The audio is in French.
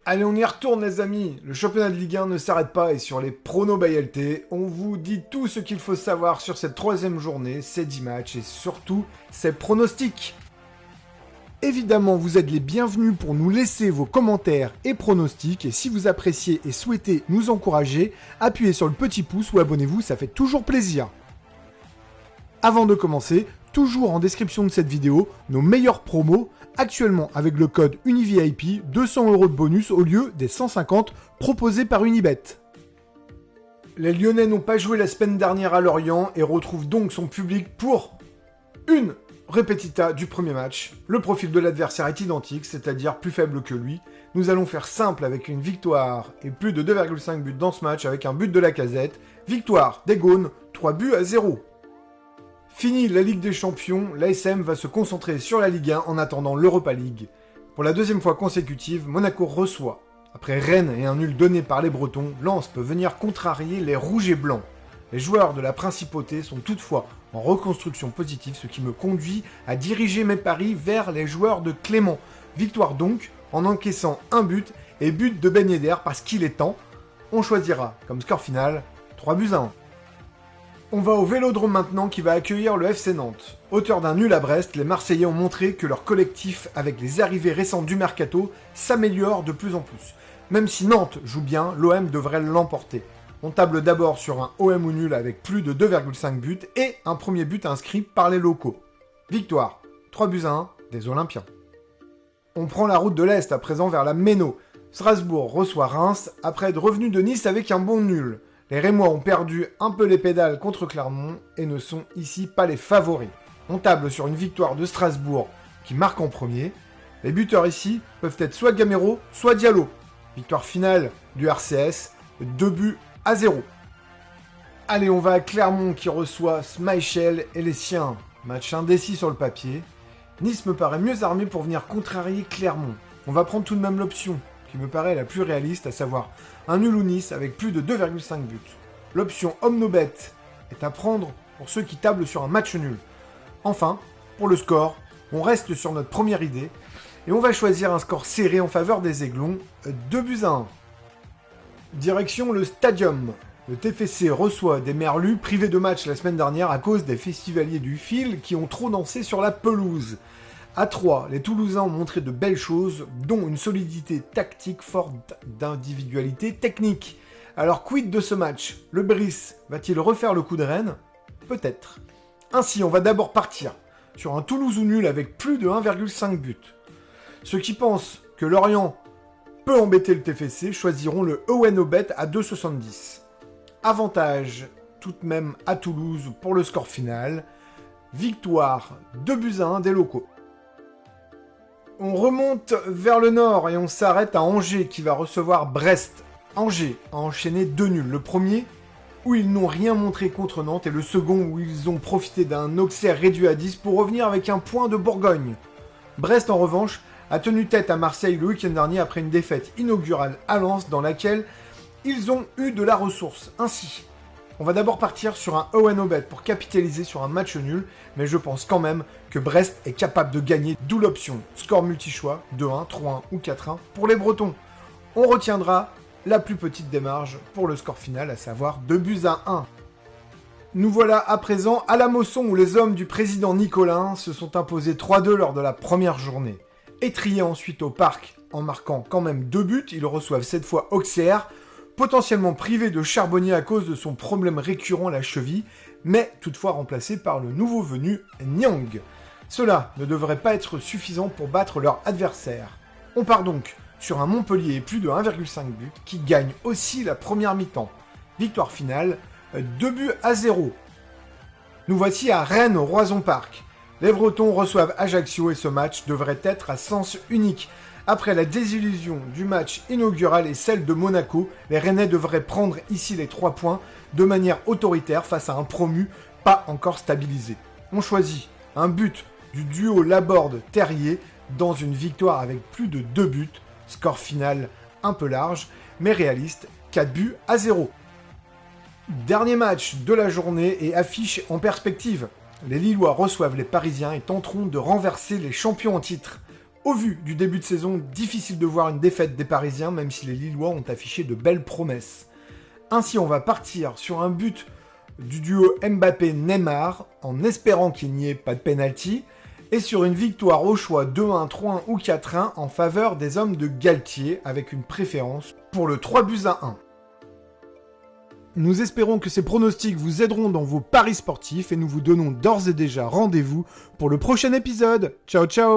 Allez, on y retourne les amis. Le championnat de Ligue 1 ne s'arrête pas et sur les pronos by LT, on vous dit tout ce qu'il faut savoir sur cette troisième journée, ces 10 matchs et surtout ces pronostics. Évidemment, vous êtes les bienvenus pour nous laisser vos commentaires et pronostics et si vous appréciez et souhaitez nous encourager, appuyez sur le petit pouce ou abonnez-vous, ça fait toujours plaisir. Avant de commencer, toujours en description de cette vidéo, nos meilleurs promos, actuellement avec le code UNIVIP, 200 € de bonus au lieu des 150 proposés par Unibet. Les Lyonnais n'ont pas joué la semaine dernière à Lorient et retrouvent donc son public pour une répétita du premier match. Le profil de l'adversaire est identique, c'est-à-dire plus faible que lui. Nous allons faire simple avec une victoire et plus de 2,5 buts dans ce match avec un but de Lacazette. Victoire des Gaunes, 3-0. Fini la Ligue des Champions, l'ASM va se concentrer sur la Ligue 1 en attendant l'Europa League. Pour la deuxième fois consécutive, Monaco reçoit. Après Rennes et un nul donné par les Bretons, Lens peut venir contrarier les Rouges et Blancs. Les joueurs de la Principauté sont toutefois en reconstruction positive, ce qui me conduit à diriger mes paris vers les joueurs de Clément. Victoire donc, en encaissant un but et but de Ben Yedder parce qu'il est temps. On choisira comme score final 3-1. On va au Vélodrome maintenant qui va accueillir le FC Nantes. Auteur d'un nul à Brest, les Marseillais ont montré que leur collectif, avec les arrivées récentes du Mercato, s'améliore de plus en plus. Même si Nantes joue bien, l'OM devrait l'emporter. On table d'abord sur un OM ou nul avec plus de 2,5 buts et un premier but inscrit par les locaux. Victoire 3-1 des Olympiens. On prend la route de l'Est à présent vers la Méno. Strasbourg reçoit Reims après être revenu de Nice avec un bon nul. Les Rémois ont perdu un peu les pédales contre Clermont et ne sont ici pas les favoris. On table sur une victoire de Strasbourg qui marque en premier. Les buteurs ici peuvent être soit Gamero, soit Diallo. Victoire finale du RCS, 2-0. Allez, on va à Clermont qui reçoit Schmeichel et les siens. Match indécis sur le papier. Nice me paraît mieux armé pour venir contrarier Clermont. On va prendre tout de même l'option qui me paraît la plus réaliste, à savoir un nul ou Nice avec plus de 2,5 buts. L'option Omnobet est à prendre pour ceux qui tablent sur un match nul. Enfin, pour le score, on reste sur notre première idée et on va choisir un score serré en faveur des Aiglons, 2-1. Direction le Stadium. Le TFC reçoit des Merlus privés de match la semaine dernière à cause des festivaliers du fil qui ont trop dansé sur la pelouse. À 3, les Toulousains ont montré de belles choses, dont une solidité tactique forte d'individualité technique. Alors quid de ce match? Le Brice va-t-il refaire le coup de Rennes? Peut-être. Ainsi, on va d'abord partir sur un Toulouse ou nul avec plus de 1,5 but. Ceux qui pensent que Lorient peut embêter le TFC choisiront le Owenobet à 2,70. Avantage tout de même à Toulouse pour le score final. Victoire 2-1 des locaux. On remonte vers le nord et on s'arrête à Angers qui va recevoir Brest. Angers a enchaîné 2 nuls. Le premier où ils n'ont rien montré contre Nantes et le second où ils ont profité d'un Auxerre réduit à 10 pour revenir avec un point de Bourgogne. Brest en revanche a tenu tête à Marseille le week-end dernier après une défaite inaugurale à Lens dans laquelle ils ont eu de la ressource. Ainsi, on va d'abord partir sur un Owenobet pour capitaliser sur un match nul, mais je pense quand même que Brest est capable de gagner, d'où l'option score multi-choix, 2-1, 3-1 ou 4-1 pour les Bretons. On retiendra la plus petite des marges pour le score final, à savoir 2-1. Nous voilà à présent à la Mosson où les hommes du président Nicolin se sont imposés 3-2 lors de la première journée. Étriés ensuite au parc en marquant quand même 2 buts, ils reçoivent cette fois Auxerre, potentiellement privé de Charbonnier à cause de son problème récurrent à la cheville, mais toutefois remplacé par le nouveau venu Nyang. Cela ne devrait pas être suffisant pour battre leur adversaire. On part donc sur un Montpellier et plus de 1,5 but qui gagne aussi la première mi-temps. Victoire finale, 2-0. Nous voici à Rennes au Roison Park. Les Bretons reçoivent Ajaccio et ce match devrait être à sens unique. Après la désillusion du match inaugural et celle de Monaco, les Rennais devraient prendre ici les 3 points de manière autoritaire face à un promu pas encore stabilisé. On choisit un but du duo Laborde-Terrier dans une victoire avec plus de 2 buts, score final un peu large mais réaliste, 4-0. Dernier match de la journée et affiche en perspective. Les Lillois reçoivent les Parisiens et tenteront de renverser les champions en titre. Au vu du début de saison, difficile de voir une défaite des Parisiens, même si les Lillois ont affiché de belles promesses. Ainsi, on va partir sur un but du duo Mbappé-Neymar, en espérant qu'il n'y ait pas de penalty, et sur une victoire au choix 2-1, 3-1 ou 4-1 en faveur des hommes de Galtier, avec une préférence pour le 3-1. Nous espérons que ces pronostics vous aideront dans vos paris sportifs et nous vous donnons d'ores et déjà rendez-vous pour le prochain épisode. Ciao ciao!